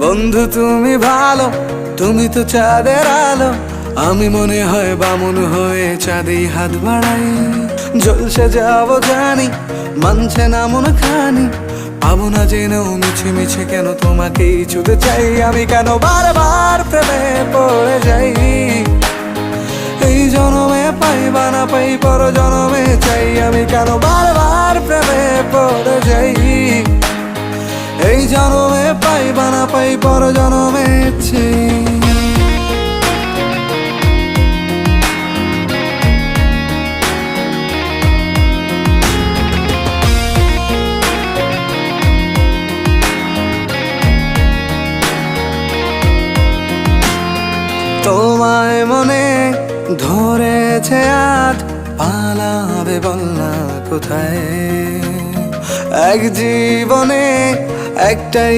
বন্ধু তুমি ভালো, তুমি তো চাঁদের আলো, আমি মনে হয় বামুন হয়ে চাঁদেই হাত বাড়াই। জলসে যাব জানি, মানছে না মন খানি, পাবো না জেনেও মিছে মিছে কেন তোমাকেই ছুতে চাই। আমি কেন বারবার প্রেমে পড়ে যাই, এই জনমে পাই বা না পাই পর জনমে চাই। আমি কেন বারবার প্রেমে পড়ে যাই, এই জনমে পাই বা না পাই পর জনমে চাই। তোমায় মনে ধরেছে আজ, পালাবে বল না কোথায়। এক জীবনে একটাই